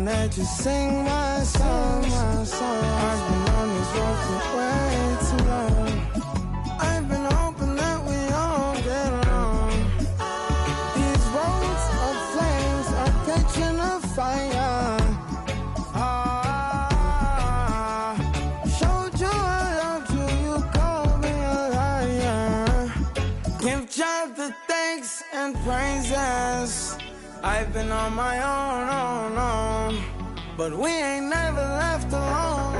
that you sing my songs. I've been on this road for way too long. I've been hoping that we all get along. These roads of flames are catching a fire. Showed you I loved you, you called me a liar. Give God the thanks and praises. I've been on my own, but we ain't never left alone.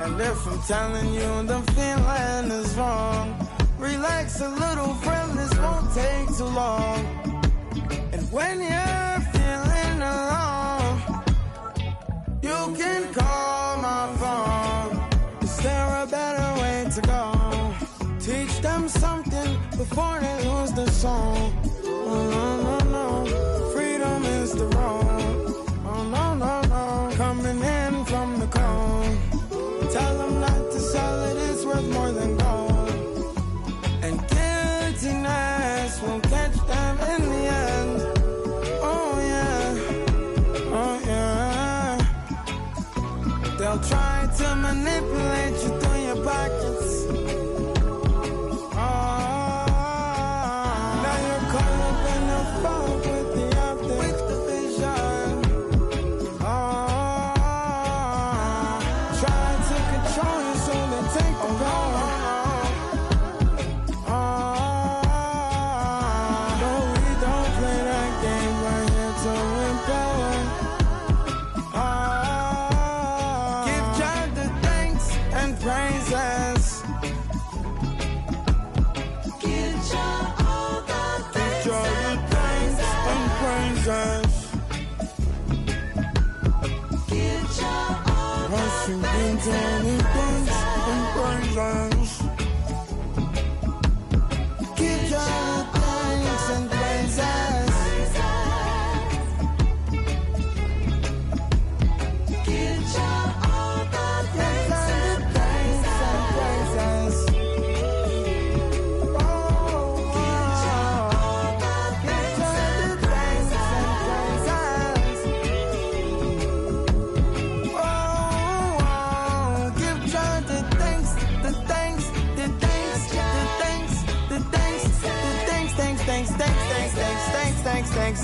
And if I'm telling you the feeling is wrong, relax a little, friend, this won't take too long. And when you're feeling alone, you can call my phone. Is there a better way to go? Teach them something before they lose the song. Oh, no, freedom is the road. Oh, no, coming in from the cold. Tell them not to sell it, it's worth more than gold. And guiltiness will catch them in the end. Oh, yeah. They'll try to manipulate you through your pockets.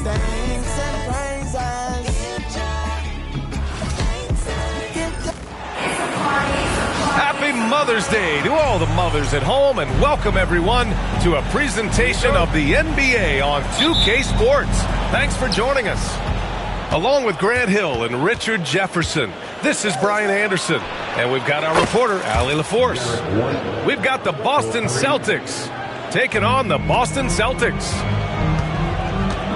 Thanks and praises. Happy Mother's Day to all the mothers at home, and welcome everyone to a presentation of the NBA on 2K Sports. Thanks for joining us. Along with Grant Hill and Richard Jefferson, this is Brian Anderson, and we've got our reporter, Allie LaForce. We've got the Boston Celtics taking on the Boston Celtics.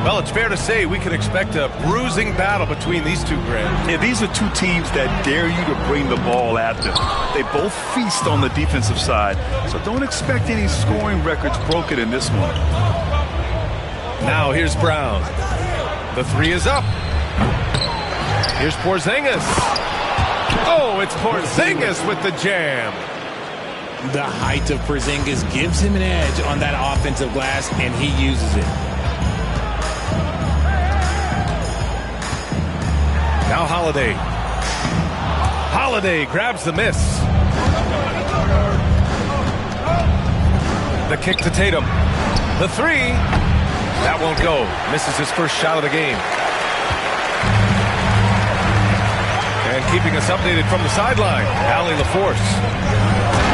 Well, it's fair to say we can expect a bruising battle between these two, Grant. Yeah, these are two teams that dare you to bring the ball at them. They both feast on the defensive side, so don't expect any scoring records broken in this one. Now here's Brown. The three is up. Here's Porzingis. Oh, it's Porzingis with the jam. The height of Porzingis gives him an edge on that offensive glass, and he uses it. Now Holiday. Holiday grabs the miss. The kick to Tatum. The three. That won't go. Misses his first shot of the game. And keeping us updated from the sideline, Allie LaForce.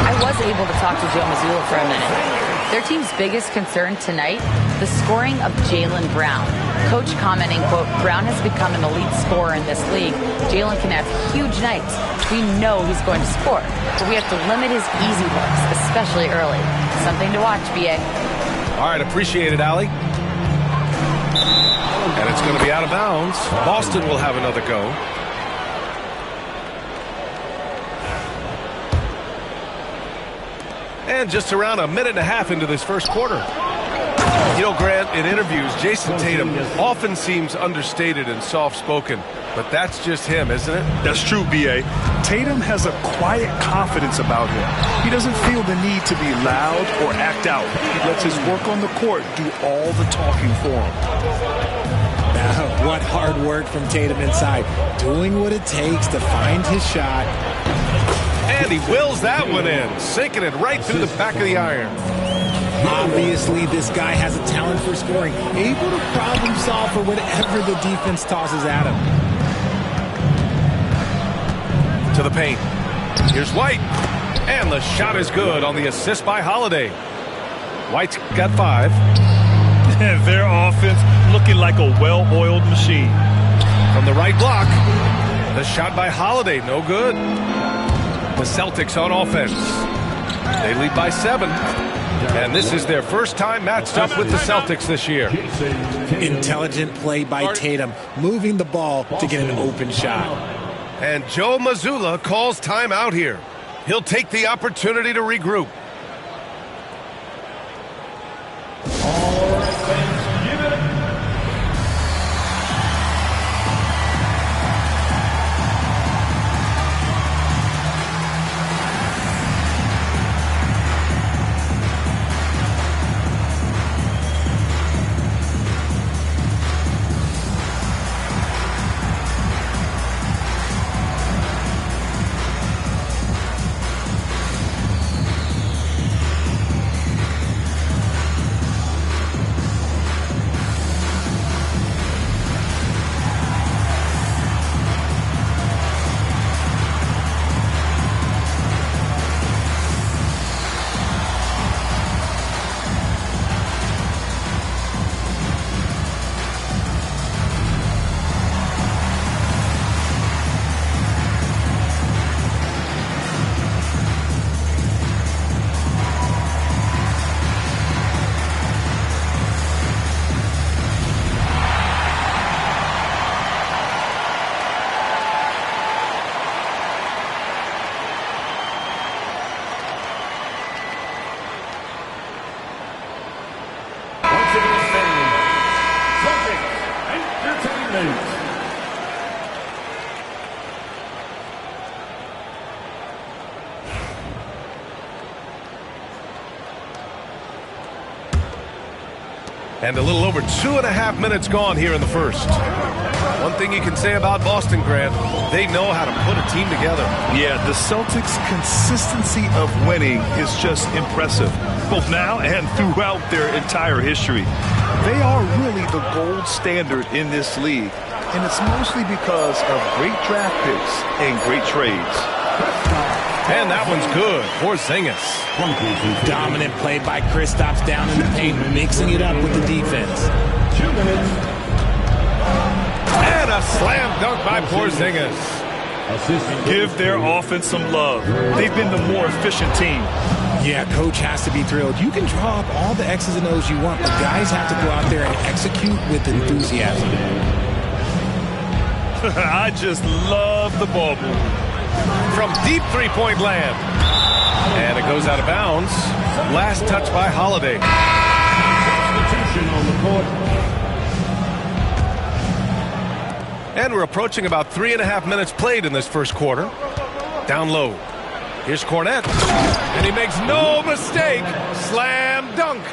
I was able to talk to Joe Mazzulla for a minute. Their team's biggest concern tonight, the scoring of Jaylen Brown. Coach commenting, quote, Brown has become an elite scorer in this league. Jaylen can have huge nights. We know he's going to score, but we have to limit his easy looks, especially early. Something to watch, BA. All right, appreciate it, Allie. And it's going to be out of bounds. Boston will have another go. And just around a minute and a half into this first quarter. You know, Grant, in interviews, Jason Tatum often seems understated and soft-spoken, but that's just him, isn't it? That's true, B.A. Tatum has a quiet confidence about him. He doesn't feel the need to be loud or act out. He lets his work on the court do all the talking for him. What hard work from Tatum inside, doing what it takes to find his shot. And he wills that one in, sinking it right through the back of the iron. Obviously, this guy has a talent for scoring, able to problem solve for whatever the defense tosses at him. To the paint. Here's White. And the shot is good on the assist by Holiday. White's got 5. And their offense looking like a well-oiled machine. From the right block. The shot by Holiday, no good. The Celtics on offense. They lead by 7. And this is their first time matched up with the Celtics this year. Intelligent play by Tatum, moving the ball to get an open shot. And Joe Mazzulla calls timeout here. He'll take the opportunity to regroup. All right, fans, give it up. And a little over 2.5 minutes gone here in the first. One thing you can say about Boston, Grant, they know how to put a team together. Yeah, the Celtics' consistency of winning is just impressive, both now and throughout their entire history. They are really the gold standard in this league, and it's mostly because of great draft picks and great trades. And that one's good. Porzingis. Dominant play by Kristaps down in the paint, mixing it up with the defense. 2 minutes. And a slam dunk by Porzingis. Give their offense some love. They've been the more efficient team. Yeah, coach has to be thrilled. You can draw up all the X's and O's you want, but guys have to go out there and execute with enthusiasm. I just love the ball movement. From deep three-point land. And it goes out of bounds. Last touch by Holiday. Substitution on the court. And we're approaching about 3.5 minutes played in this first quarter. Down low. Here's Cornette. And he makes no mistake. Slam dunk.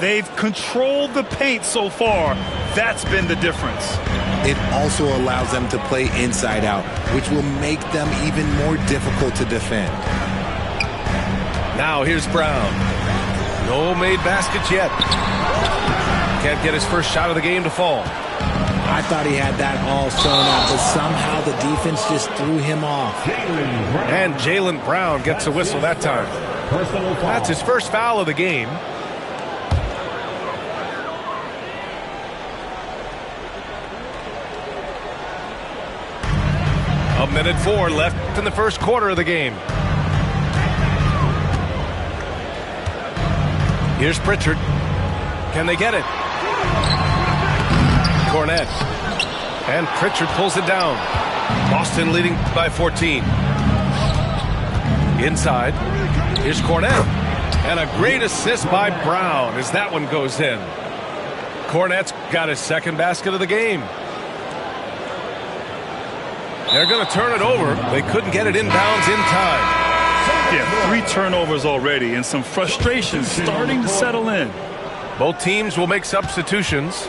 They've controlled the paint so far. That's been the difference. It also allows them to play inside out, which will make them even more difficult to defend. Now here's Brown. No made baskets yet. Can't get his first shot of the game to fall. I thought he had that all sewn up, but somehow the defense just threw him off. And Jaylen Brown gets a whistle that time. That's his first foul of the game. A minute 4 left in the first quarter of the game. Here's Pritchard. Can they get it? Cornette. And Pritchard pulls it down. Boston leading by 14. Inside. Here's Cornette. And a great assist by Brown as that one goes in. Cornette's got his second basket of the game. They're going to turn it over. They couldn't get it inbounds in time. Yeah, 3 turnovers already and some frustration starting to settle in. Both teams will make substitutions.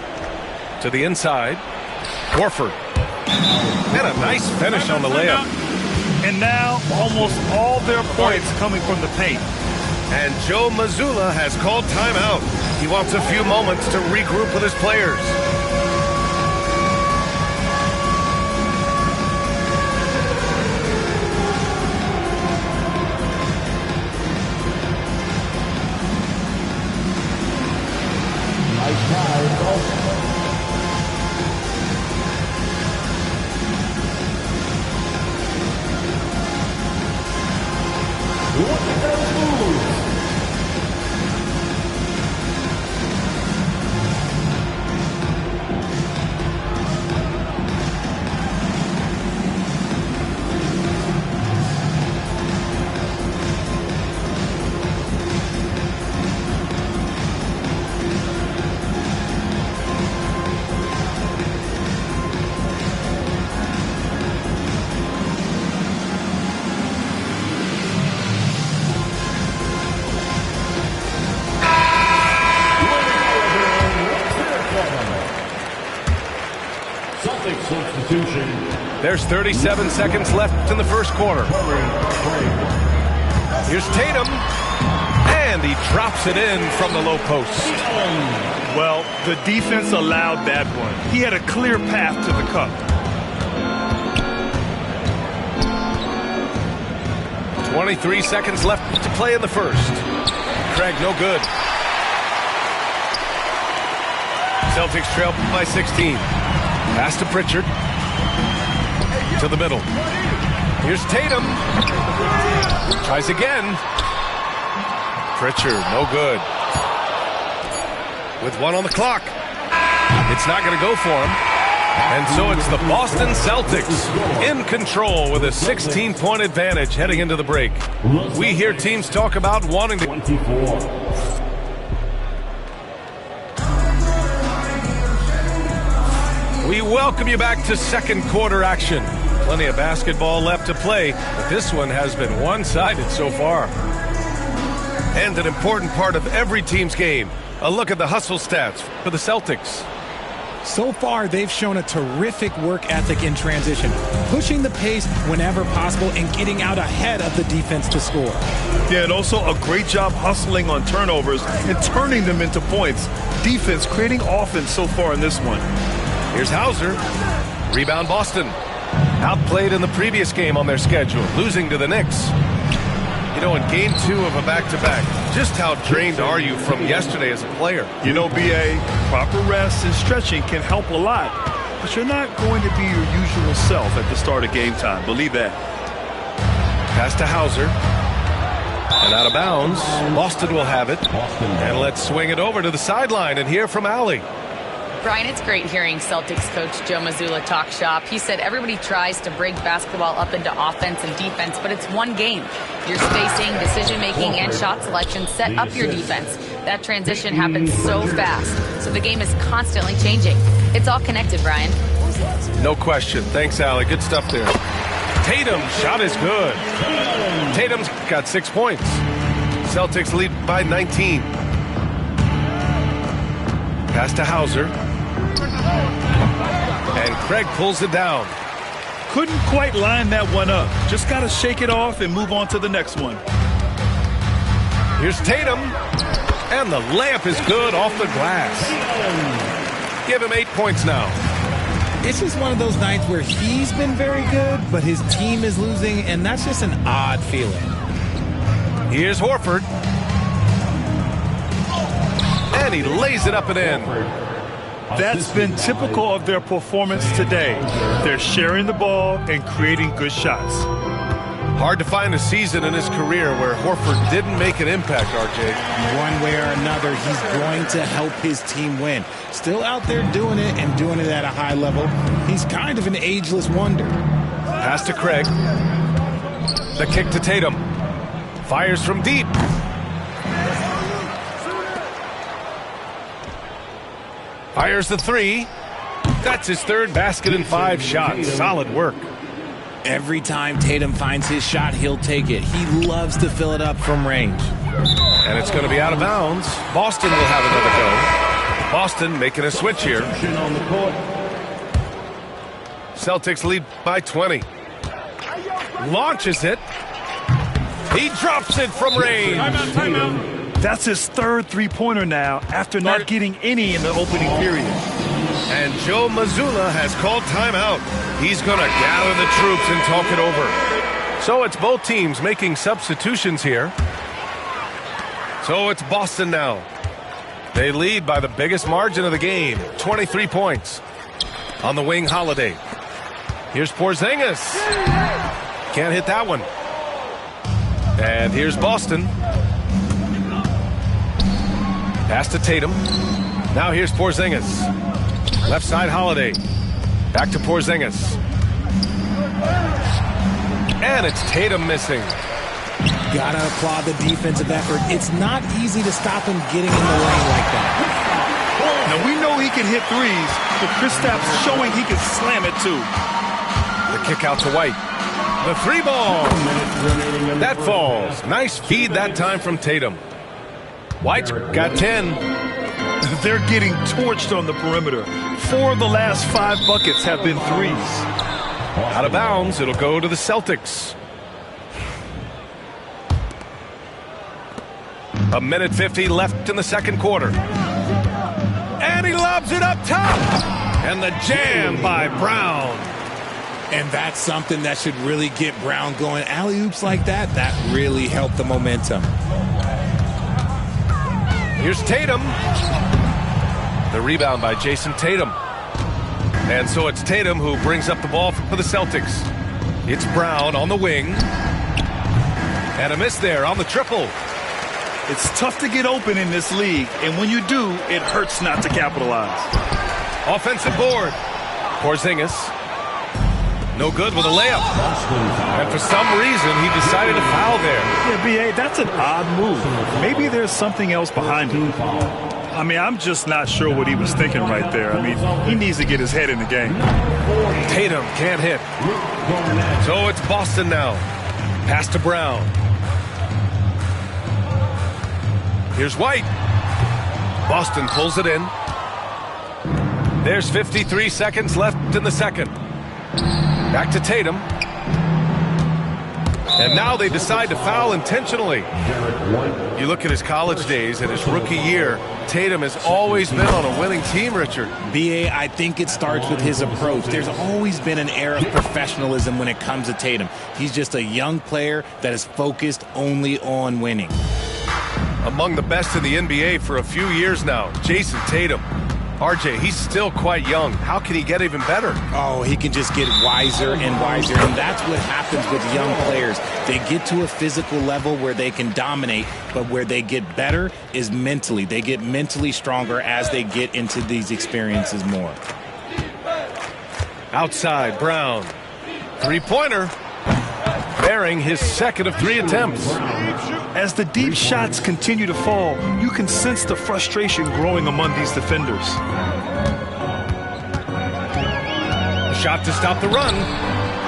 To the inside. Horford. And a nice finish on the layup. And now almost all their points coming from the paint. And Joe Mazzulla has called timeout. He wants a few moments to regroup with his players. Nice try. Substitution. There's 37 seconds left in the first quarter. Here's Tatum. And he drops it in from the low post. Well, the defense allowed that one. He had a clear path to the cup. 23 seconds left to play in the first. Craig, no good. Celtics trail by 16. Pass to Pritchard. To the middle. Here's Tatum. Tries again. Pritchard, no good. With one on the clock. It's not going to go for him. And so it's the Boston Celtics in control with a 16-point advantage heading into the break. We hear teams talk about wanting to... 24. We welcome you back to second quarter action. Plenty of basketball left to play, but this one has been one-sided so far. And an important part of every team's game, a look at the hustle stats for the Celtics. So far, they've shown a terrific work ethic in transition, pushing the pace whenever possible and getting out ahead of the defense to score. Yeah, and also a great job hustling on turnovers and turning them into points. Defense creating offense so far in this one. Here's Hauser. Rebound Boston. Outplayed in the previous game on their schedule, losing to the Knicks. You know, in game 2 of a back-to-back, just how drained are you from yesterday as a player? You know, B.A., proper rest and stretching can help a lot, but you're not going to be your usual self at the start of game time. Believe that. Pass to Hauser. And out of bounds. Boston will have it. And let's swing it over to the sideline and hear from Allie. Brian, it's great hearing Celtics coach Joe Mazzulla talk shop. He said everybody tries to break basketball up into offense and defense, but it's one game. Your spacing, decision-making, and shot selection set up your defense. That transition happens so fast, so the game is constantly changing. It's all connected, Brian. No question. Thanks, Allie. Good stuff there. Tatum, shot is good. Tatum's got 6 points. Celtics lead by 19. Pass to Hauser. And Craig pulls it down. Couldn't quite line that one up. Just got to shake it off and move on to the next one. Here's Tatum. And the layup is good off the glass. Give him 8 points now. This is one of those nights where he's been very good, but his team is losing, and that's just an odd feeling. Here's Horford. And he lays it up and in. That's been typical of their performance today. They're sharing the ball and creating good shots. Hard to find a season in his career where Horford didn't make an impact, RJ. One way or another, he's going to help his team win. Still out there doing it and doing it at a high level. He's kind of an ageless wonder. Pass to Craig. The kick to Tatum. Fires from deep. Fires the three. That's his third basket in 5 shots. Solid work. Every time Tatum finds his shot, he'll take it. He loves to fill it up from range. And it's going to be out of bounds. Boston will have another go. Boston making a switch here. Celtics lead by 20. Launches it. He drops it from range. That's his third three-pointer now after not getting any in the opening period. And Joe Mazzulla has called timeout. He's going to gather the troops and talk it over. So it's both teams making substitutions here. So it's Boston now. They lead by the biggest margin of the game, 23 points. On the wing, Holiday. Here's Porzingis. Can't hit that one. And here's Boston. Pass to Tatum. Now here's Porzingis. Left side, Holiday. Back to Porzingis. And it's Tatum missing. Gotta applaud the defensive effort. It's not easy to stop him getting in the lane like that. Now, we know he can hit threes, but Kristaps showing he can slam it, too. The kick out to White. The three ball. That falls. Nice feed that time from Tatum. White's got 10. They're getting torched on the perimeter. 4 of the last 5 buckets have been threes. Out of bounds. It'll go to the Celtics. A minute 50 left in the second quarter. And he lobs it up top. And the jam by Brown. And that's something that should really get Brown going. Alley-oops like that, that really helped the momentum. Here's Tatum. The rebound by Jason Tatum. And so it's Tatum who brings up the ball for the Celtics. It's Brown on the wing. And a miss there on the triple. It's tough to get open in this league, and when you do, it hurts not to capitalize. Offensive board. Porzingis. No good with a layup. And for some reason, he decided to foul there. Yeah, B.A., that's an odd move. Maybe there's something else behind it. I mean, I'm just not sure what he was thinking right there. I mean, he needs to get his head in the game. Tatum can't hit. So it's Boston now. Pass to Brown. Here's White. Boston pulls it in. There's 53 seconds left in the second. Back to Tatum. And now they decide to foul intentionally. You look at his college days and his rookie year, Tatum has always been on a winning team, Richard. B.A., I think it starts with his approach. There's always been an air of professionalism when it comes to Tatum. He's just a young player that is focused only on winning. Among the best in the NBA for a few years now, Jason Tatum. RJ, he's still quite young. How can he get even better? Oh, he can just get wiser and wiser, and that's what happens with young players. They get to a physical level where they can dominate, but where they get better is mentally. They get mentally stronger as they get into these experiences more. Outside, Brown. Three-pointer. Bearing his second of 3 attempts. As the deep shots continue to fall, you can sense the frustration growing among these defenders. Shot to stop the run.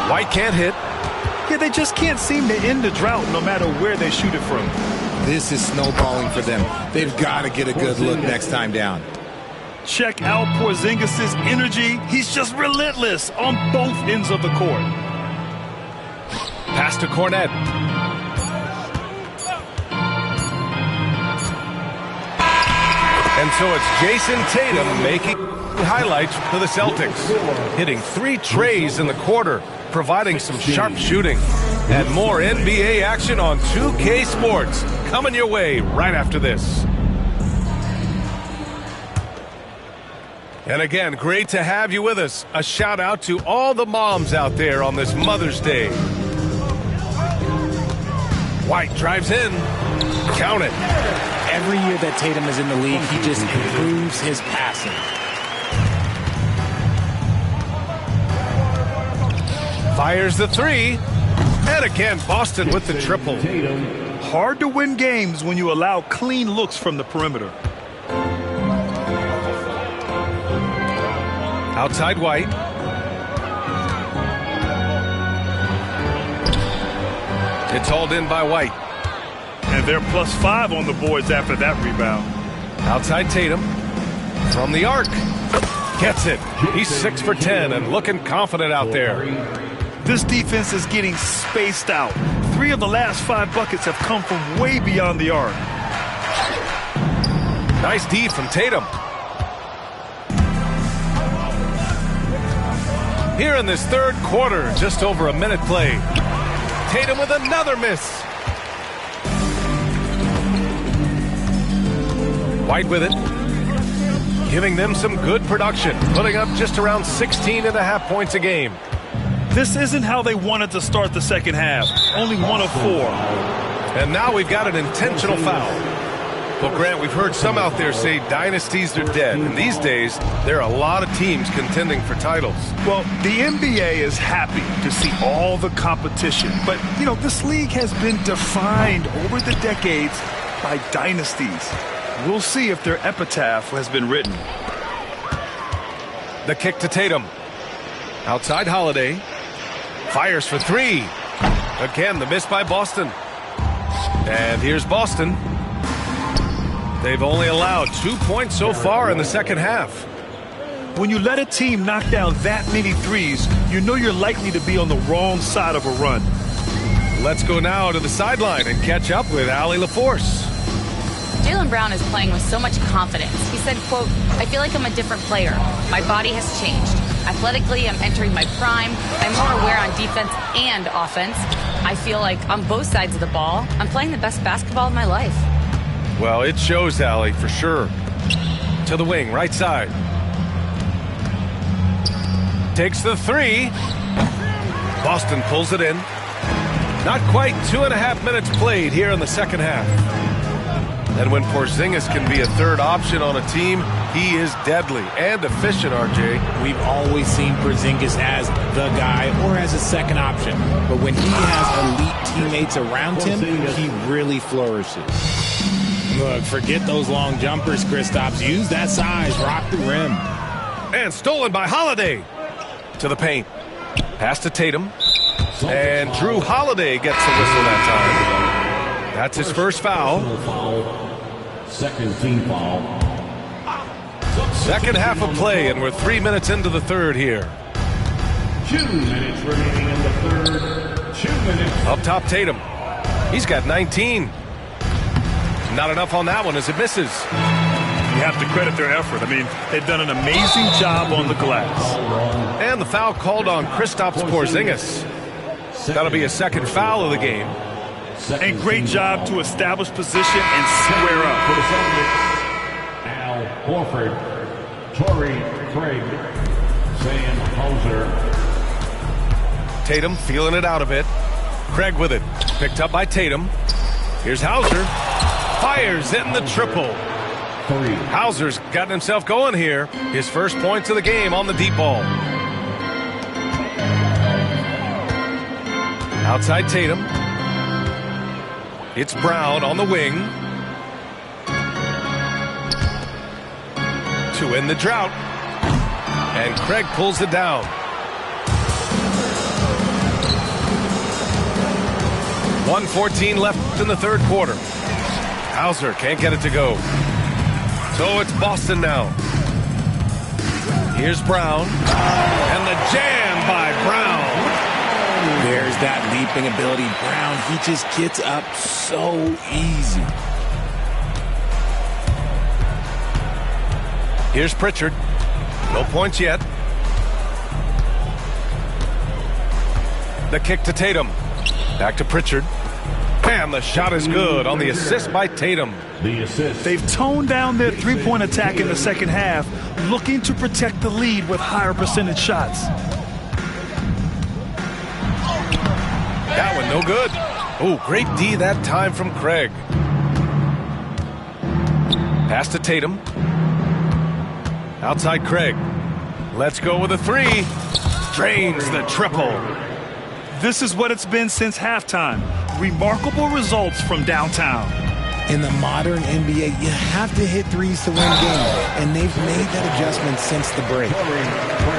White can't hit. Yeah, they just can't seem to end the drought no matter where they shoot it from. This is snowballing for them. They've got to get a good look next time down. Check out Porzingis' energy. He's just relentless on both ends of the court. Pass to Cornet. And so it's Jason Tatum making highlights for the Celtics. Hitting 3 trays in the quarter, providing some sharp shooting. And more NBA action on 2K Sports. Coming your way right after this. And again, great to have you with us. A shout out to all the moms out there on this Mother's Day. White drives in. Count it. Every year that Tatum is in the league, he just improves his passing. Fires the 3. And again, Boston with the triple. Hard to win games when you allow clean looks from the perimeter. Outside White. It's hauled in by White. And they're +5 on the boards after that rebound. Outside Tatum. From the arc. Gets it. He's 6 for 10 and looking confident out there. This defense is getting spaced out. 3 of the last 5 buckets have come from way beyond the arc. Nice D from Tatum. Here in this third quarter, just over a minute played. Tatum with another miss. White with it. Giving them some good production, putting up just around 16.5 points a game. This isn't how they wanted to start the second half. Only 1 of 4. And now we've got an intentional foul. Well, Grant, we've heard some out there say dynasties are dead. And these days, there are a lot of teams contending for titles. Well, the NBA is happy to see all the competition. But, you know, this league has been defined over the decades by dynasties. We'll see if their epitaph has been written. The kick to Tatum. Outside Holiday. Fires for 3. Again, the miss by Boston. And here's Boston. They've only allowed 2 points so far in the second half. When you let a team knock down that many threes, you know you're likely to be on the wrong side of a run. Let's go now to the sideline and catch up with Allie LaForce. Jaylen Brown is playing with so much confidence. He said, quote, "I feel like I'm a different player. My body has changed. Athletically, I'm entering my prime. I'm more aware on defense and offense. I feel like on both sides of the ball, I'm playing the best basketball of my life." Well, it shows, Allie, for sure. To the wing, right side. Takes the 3. Boston pulls it in. Not quite 2.5 minutes played here in the second half. And when Porzingis can be a third option on a team, he is deadly and efficient, RJ. We've always seen Porzingis as the guy or as a second option. But when he has elite teammates around him, he really flourishes. Look, forget those long jumpers, Kristaps. Use that size. Rock the rim. And stolen by Holiday. To the paint. Pass to Tatum. And Drew Holiday gets the whistle that time. That's his first foul. Second team foul. Second half of play, and we're 3 minutes into the third here. 2 minutes remaining in the third. 2 minutes. Up top, Tatum. He's got 19. Not enough on that one as it misses. You have to credit their effort. I mean, they've done an amazing job on the glass. And the foul called on Kristaps Porzingis. That'll be a second foul of the game. And great job to establish position and square up. Al Horford, Torrey Craig, Sam Hauser. Tatum feeling it out a bit. Craig with it. Picked up by Tatum. Here's Hauser. Fires in the triple. Hauser's gotten himself going here. His first points of the game on the deep ball. Outside Tatum. It's Brown on the wing. To end the drought. And Craig pulls it down. .114 left in the third quarter. Hauser can't get it to go. So it's Boston now. Here's Brown. And the jam by Brown. There's that leaping ability. Brown, he just gets up so easy. Here's Pritchard. No points yet. The kick to Tatum. Back to Pritchard. And the shot is good on the assist by Tatum. The assist. They've toned down their three-point attack in the second half, looking to protect the lead with higher percentage shots. That one no good. Oh, great D that time from Craig. Pass to Tatum. Outside Craig. Let's go with a 3. Drains the triple. This is what it's been since halftime. Remarkable results from downtown. In the modern NBA, you have to hit threes to win games, and they've made that adjustment since the break.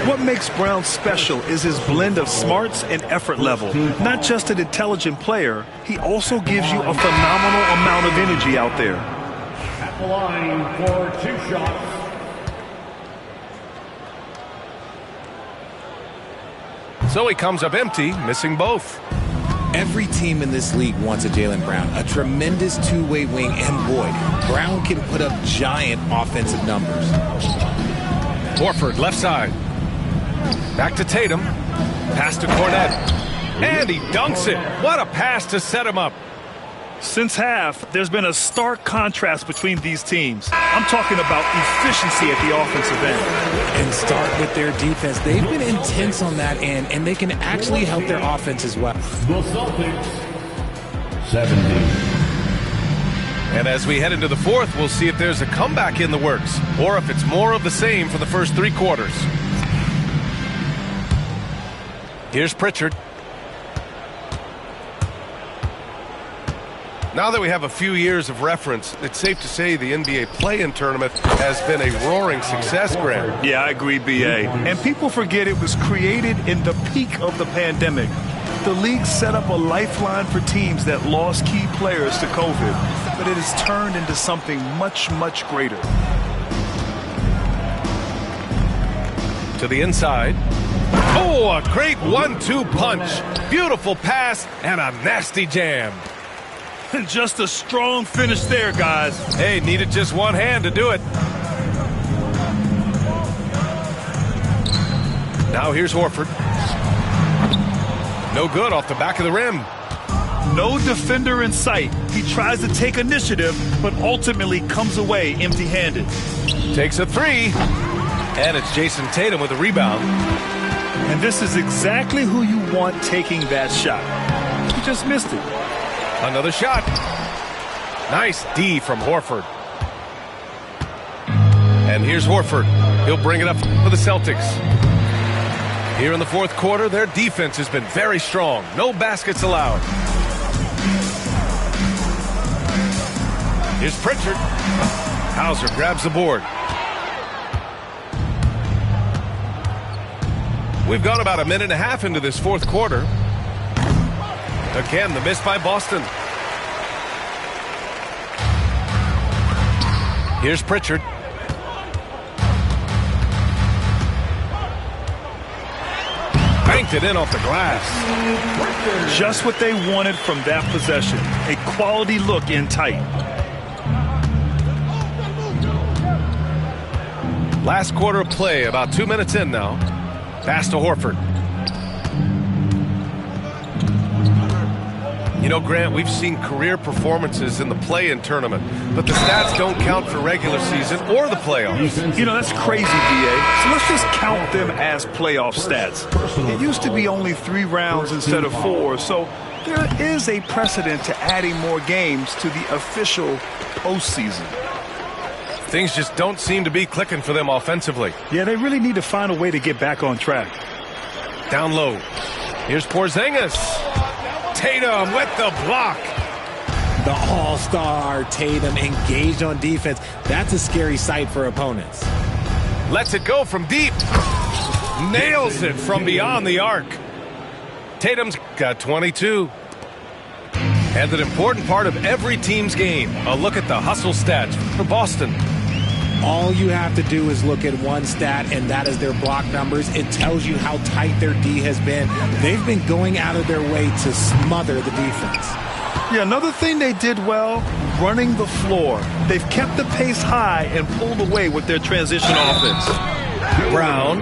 What makes Brown special is his blend of smarts and effort level. Not just an intelligent player, he also gives you a phenomenal amount of energy out there. At the line for 2 shots. So he comes up empty, missing both. Every team in this league wants a Jaylen Brown, a tremendous two-way wing, and boy, Brown can put up giant offensive numbers. Horford, left side. Back to Tatum. Pass to Cornet. And he dunks it. What a pass to set him up. Since half, there's been a stark contrast between these teams. I'm talking about efficiency at the offensive end. And start with their defense. They've been intense on that end, and they can actually help their offense as well. The Celtics, 70. And as we head into the fourth, we'll see if there's a comeback in the works or if it's more of the same for the first 3 quarters. Here's Pritchard. Now that we have a few years of reference, it's safe to say the NBA play-in tournament has been a roaring success, Grant. Yeah, I agree, B.A. And people forget it was created in the peak of the pandemic. The league set up a lifeline for teams that lost key players to COVID, but it has turned into something much, much greater. To the inside. Oh, a great 1-2 punch. Beautiful pass and a nasty jam. Just a strong finish there, guys. Hey, needed just one hand to do it. Now here's Horford. No good off the back of the rim. No defender in sight. He tries to take initiative, but ultimately comes away empty-handed. Takes a 3. And it's Jason Tatum with a rebound. And this is exactly who you want taking that shot. He just missed it. Another shot. Nice D from Horford. And here's Horford. He'll bring it up for the Celtics. Here in the fourth quarter, their defense has been very strong. No baskets allowed. Here's Pritchard. Hauser grabs the board. We've gone about a minute and a half into this fourth quarter. Again, the miss by Boston. Here's Pritchard. Banked it in off the glass. Just what they wanted from that possession. A quality look in tight. Last quarter of play, about 2 minutes in now. Pass to Horford. You know, Grant, we've seen career performances in the play-in tournament, but the stats don't count for regular season or the playoffs. You know, that's crazy, B.A. So let's just count them as playoff stats. It used to be only 3 rounds instead of 4, so there is a precedent to adding more games to the official postseason. Things just don't seem to be clicking for them offensively. Yeah, they really need to find a way to get back on track. Down low. Here's Porzingis. Tatum with the block. The all-star Tatum engaged on defense. That's a scary sight for opponents. Lets it go from deep. Nails it from beyond the arc. Tatum's got 22. And an important part of every team's game. A look at the hustle stats for Boston. All you have to do is look at one stat, and that is their block numbers. It tells you how tight their D has been. They've been going out of their way to smother the defense. Yeah, another thing they did well, running the floor. They've kept the pace high and pulled away with their transition offense. Brown.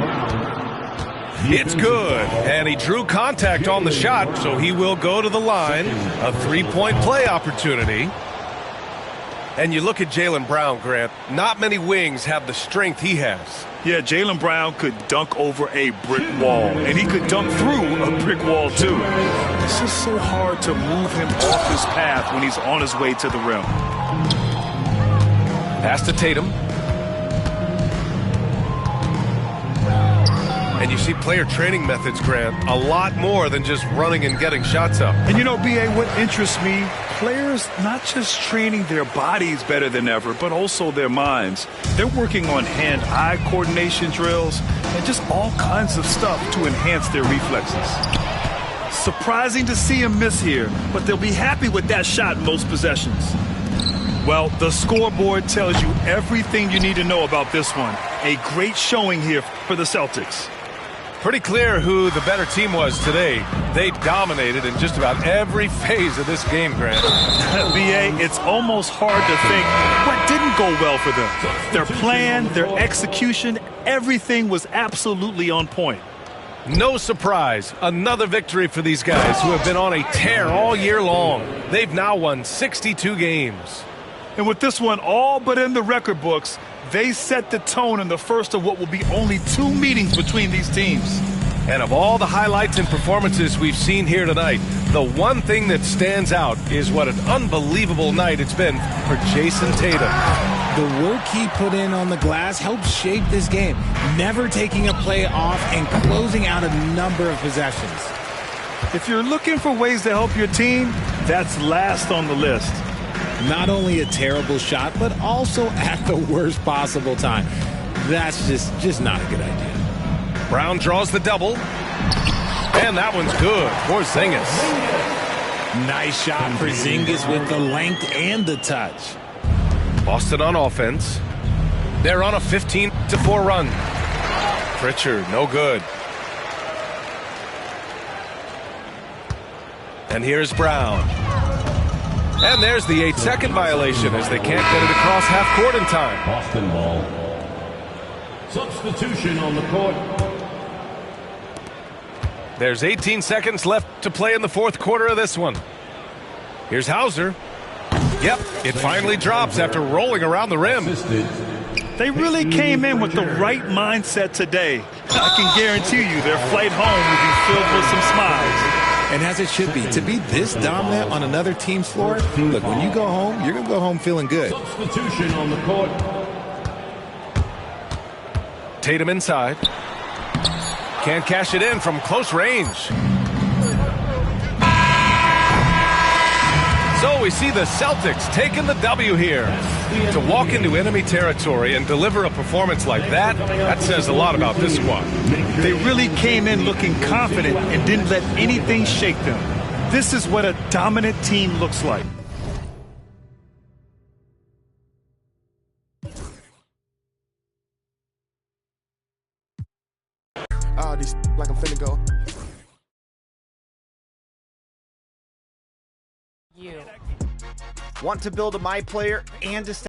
It's good. And he drew contact on the shot, so he will go to the line. A 3-point play opportunity. And you look at Jaylen Brown, Grant, not many wings have the strength he has. Yeah, Jaylen Brown could dunk over a brick wall, and he could dunk through a brick wall, too. It's just so hard to move him off his path when he's on his way to the rim. Pass to Tatum. And you see player training methods, Grant, a lot more than just running and getting shots up. And you know, B.A., what interests me, players not just training their bodies better than ever, but also their minds. They're working on hand-eye coordination drills and just all kinds of stuff to enhance their reflexes. Surprising to see him miss here, but they'll be happy with that shot in most possessions. Well, the scoreboard tells you everything you need to know about this one. A great showing here for the Celtics. Pretty clear who the better team was today. They dominated in just about every phase of this game, Grant. B.A., it's almost hard to think what didn't go well for them. Their plan, their execution, everything was absolutely on point. No surprise, another victory for these guys who have been on a tear all year long. They've now won 62 games. And with this one all but in the record books, they set the tone in the first of what will be only 2 meetings between these teams. And of all the highlights and performances we've seen here tonight, the one thing that stands out is what an unbelievable night it's been for Jayson Tatum. The work he put in on the glass helped shape this game, never taking a play off and closing out a number of possessions. If you're looking for ways to help your team, that's last on the list. Not only a terrible shot, but also at the worst possible time. That's just not a good idea. Brown draws the double. And that one's good for Porzingis. Nice shot for Porzingis with the length and the touch. Boston on offense. They're on a 15-4 run. Pritchard, no good. And here's Brown. And there's the 8-second violation as they can't get it across half court in time. Boston ball. Substitution on the court. There's 18 seconds left to play in the fourth quarter of this one. Here's Hauser. Yep, it finally drops after rolling around the rim. They really came in with the right mindset today. I can guarantee you their flight home will be filled with some smiles. And as it should be, to be this dominant on another team's floor, look, when you go home, you're going to go home feeling good. Substitution on the court. Tatum inside. Can't cash it in from close range. So we see the Celtics taking the W here. To walk into enemy territory and deliver a performance like that says a lot about this squad. They really came in looking confident and didn't let anything shake them. This is what a dominant team looks like. These like I'm finna go. Want to build a My Player and to